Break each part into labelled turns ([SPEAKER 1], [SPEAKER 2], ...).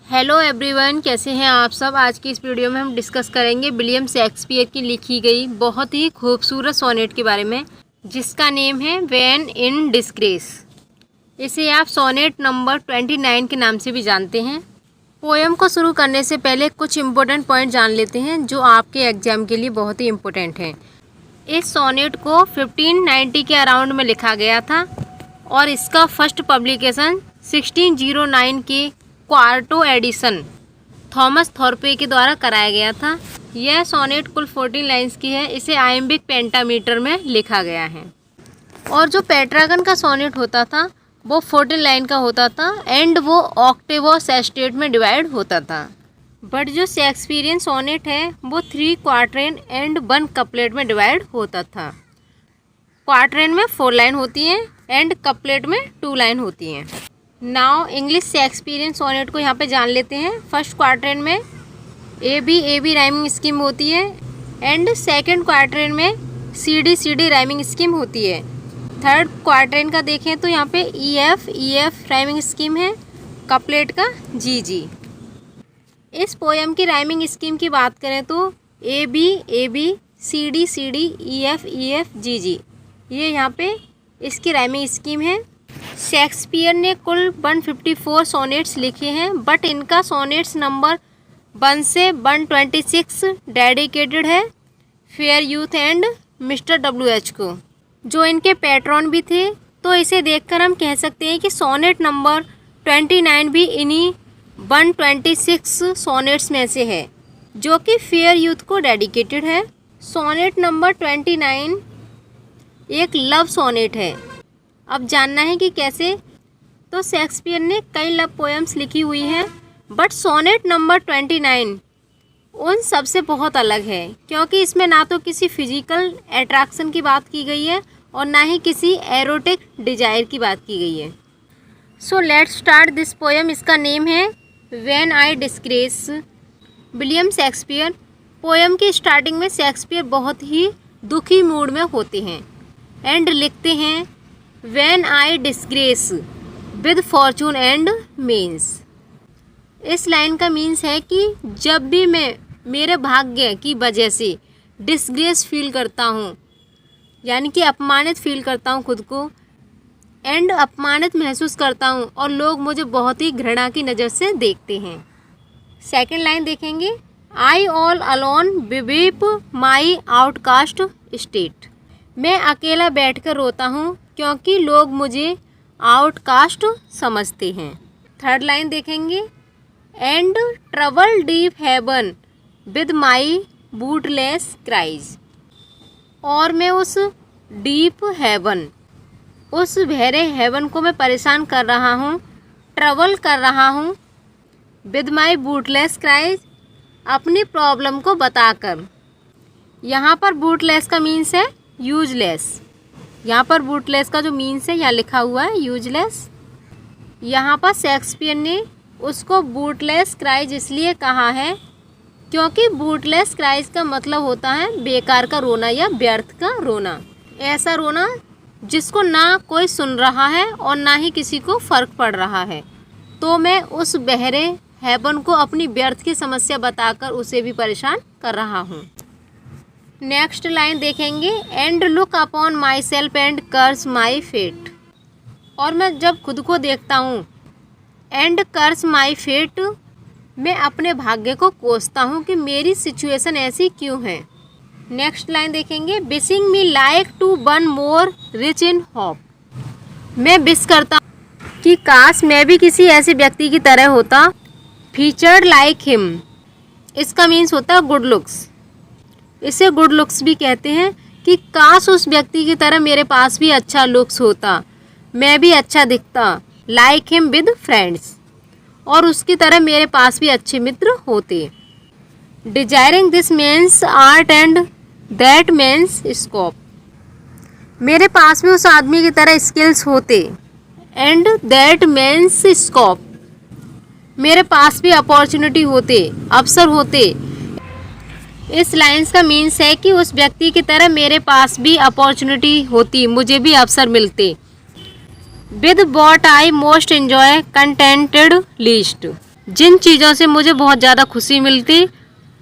[SPEAKER 1] Hello everyone, कैसे हैं आप सब। आज की इस वीडियो में हम डिस्कस करेंगे विलियम शेक्सपियर की लिखी गई बहुत ही खूबसूरत सोनेट के बारे में, जिसका नेम है वैन इन डिस्ग्रेस। इसे आप सोनेट नंबर 29 के नाम से भी जानते हैं। पोएम को शुरू करने से पहले कुछ इम्पोर्टेंट पॉइंट जान लेते हैं जो आपके एग्जाम के लिए बहुत ही इम्पोर्टेंट हैं। इस सोनेट को 1590 के अराउंड में लिखा गया था और इसका फर्स्ट पब्लिकेशन 1609 के क्वार्टो एडिशन थॉमस थॉर्पे के द्वारा कराया गया था। यह सोनेट कुल 14 लाइन्स की है। इसे आइम्बिक पेंटामीटर में लिखा गया है और जो पेट्रागन का सोनेट होता था वो 14 लाइन का होता था एंड वो ऑक्टेवो सेस्टेट में डिवाइड होता था। बट जो शेक्सपियरियन सोनेट है वो 3 क्वार्टरेन एंड 1 कपलेट में डिवाइड होता था। क्वार्टरेन में 4 लाइन होती हैं एंड कपलेट में 2 लाइन होती हैं। नाउ इंग्लिश शेक्सपियरियन सोनेट को यहाँ पे जान लेते हैं। फर्स्ट क्वार्टरेन में ए बी राइमिंग स्कीम होती है एंड सेकंड क्वार्टरेन में सी डी राइमिंग स्कीम होती है। थर्ड क्वार्टरेन का देखें तो यहाँ पे ई एफ राइमिंग स्कीम है, कपलेट का जी। इस पोएम की राइमिंग स्कीम की बात करें तो A B C D E F G ये यहाँ पे इसकी राइमिंग स्कीम है। शेक्सपियर ने कुल 154 सोनेट्स लिखे हैं बट इनका सोनेट्स नंबर 1 से 126 डेडिकेटेड है fair youth and mister WH को, जो इनके पैट्रॉन भी थे। तो इसे देखकर हम कह सकते हैं कि सोनेट नंबर 29 भी इन्हीं 126 सोनेट्स में से है जो कि फेयर यूथ को डेडिकेटेड है। सोनेट नंबर 29 एक लव सोनेट है। अब जानना है कि कैसे। तो शेक्सपियर ने कई लव पोएम्स लिखी हुई हैं बट सोनेट नंबर 29 उन सबसे बहुत अलग है क्योंकि इसमें ना तो किसी फिजिकल अट्रैक्शन की बात की गई है और ना ही किसी एरोटिक डिजायर की बात की गई है। So let's start this poem. इसका नेम है when I disgrace, William Shakespeare. Poem की स्टार्टिंग में शेक्सपियर बहुत ही दुखी मूड में होते हैं एंड लिखते हैं when I disgrace with Fortune and means. इस लाइन का मीन्स है कि जब भी मैं मेरे भाग्य की वजह से डिस्ग्रेस फील करता हूँ, यानी कि अपमानित फील करता हूँ खुद को एंड अपमानित महसूस करता हूँ और लोग मुझे बहुत ही घृणा की नज़र से देखते हैं। सेकंड लाइन देखेंगे, आई ऑल अलोन वीप माई आउटकास्ट स्टेट। मैं अकेला बैठकर रोता हूँ क्योंकि लोग मुझे आउटकास्ट समझते हैं। थर्ड लाइन देखेंगे, and trouble deaf heaven with my bootless cries. और मैं उस डीप हेवन, उस गहरे हेवन को मैं परेशान कर रहा हूँ, ट्रबल कर रहा हूँ विद माई बूटलेस क्राइज, अपनी प्रॉब्लम को बताकर। यहाँ पर बूटलेस का मीन्स है यूजलेस। यहाँ पर बूटलेस का जो मीन्स है यहाँ लिखा हुआ है यूजलेस। यहाँ पर शेक्सपियर ने उसको बूटलेस क्राइज इसलिए कहा है क्योंकि बूटलेस क्राइज का मतलब होता है बेकार का रोना या व्यर्थ का रोना, ऐसा रोना जिसको ना कोई सुन रहा है और ना ही किसी को फ़र्क पड़ रहा है। तो मैं उस बहरे हेवन को अपनी व्यर्थ की समस्या बताकर उसे भी परेशान कर रहा हूँ। नेक्स्ट लाइन देखेंगे, and look upon myself and curse my fate. और मैं जब खुद को देखता हूँ एंड कर्स माई फेट, मैं अपने भाग्य को कोसता हूँ कि मेरी सिचुएशन ऐसी क्यों है। नेक्स्ट लाइन देखेंगे, wishing me like to burn more rich in hope. मैं विश करता हूँ कि काश मैं भी किसी ऐसे व्यक्ति की तरह होता, फीचर्ड लाइक हिम। इसका मीन्स होता है गुड लुक्स। इसे गुड लुक्स भी कहते हैं कि काश उस व्यक्ति की तरह मेरे पास भी अच्छा लुक्स होता, मैं भी अच्छा दिखता, लाइक हिम विद फ्रेंड्स, और उसकी तरह मेरे पास भी अच्छे मित्र होते। Desiring this means art and that means scope. मेरे पास भी उस आदमी की तरह स्किल्स होते एंड दैट मीन्स स्कोप। मेरे पास भी अपॉर्चुनिटी होते, अवसर होते। इस लाइन्स का मीन्स है कि उस व्यक्ति की तरह मेरे पास भी अपॉर्चुनिटी होती, मुझे भी अवसर मिलते। With what I most enjoy contented least. जिन चीज़ों से मुझे बहुत ज़्यादा खुशी मिलती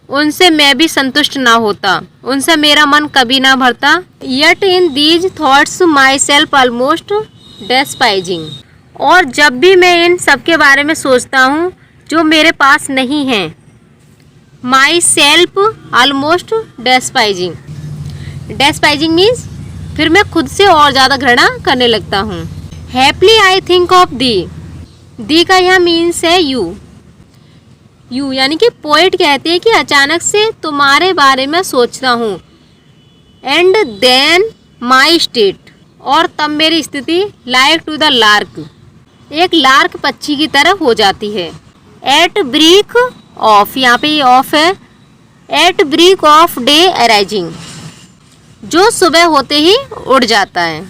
[SPEAKER 1] उनसे मैं भी संतुष्ट ना होता, उनसे मेरा मन कभी ना भरता। Yet in these thoughts myself almost despising। और जब भी मैं इन सब के बारे में सोचता हूँ जो मेरे पास नहीं है, myself almost despising। despising means फिर मैं खुद से और ज़्यादा घृणा करने लगता हूँ। Happily I think of thee। दी का यहाँ मीन्स है यू। यू यानी कि पोएट कहते हैं कि अचानक से तुम्हारे बारे में सोचता हूँ। एंड देन माई स्टेट, और तब मेरी स्थिति लाइक टू द लार्क, एक लार्क पक्षी की तरह हो जाती है। एट ब्रेक ऑफ, यहाँ पे ऑफ है, at break of day arising, जो सुबह होते ही उड़ जाता है।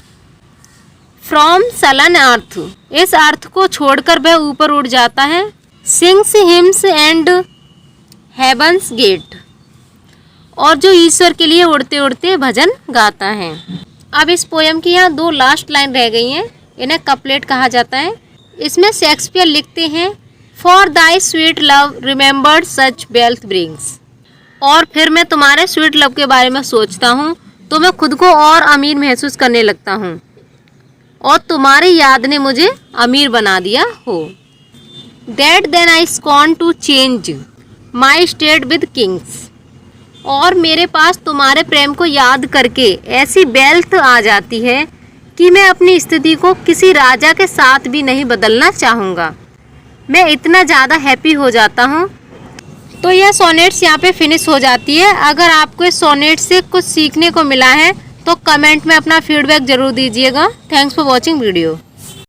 [SPEAKER 1] फ्रॉम सलन अर्थ, इस अर्थ को छोड़कर वह ऊपर उड़ जाता है। Sings hymns and heaven's gate, और जो ईश्वर के लिए उड़ते उड़ते भजन गाता है। अब इस पोयम की यहाँ 2 लास्ट लाइन रह गई हैं, इन्हें कपलेट कहा जाता है। इसमें शेक्सपियर लिखते हैं for thy sweet love remembered such wealth brings, और फिर मैं तुम्हारे स्वीट लव के बारे में सोचता हूँ तो मैं खुद को और अमीर महसूस करने लगता हूँ, और तुम्हारी याद ने मुझे अमीर बना दिया हो। That then I scorn to change my state with kings, और मेरे पास तुम्हारे प्रेम को याद करके ऐसी वेल्थ आ जाती है कि मैं अपनी स्थिति को किसी राजा के साथ भी नहीं बदलना चाहूँगा। मैं इतना ज़्यादा हैप्पी हो जाता हूँ। तो यह सोनेट्स यहाँ पे फिनिश हो जाती है। अगर आपको इस सोनेट से कुछ सीखने को मिला है तो कमेंट में अपना फीडबैक ज़रूर दीजिएगा। Thanks for watching video.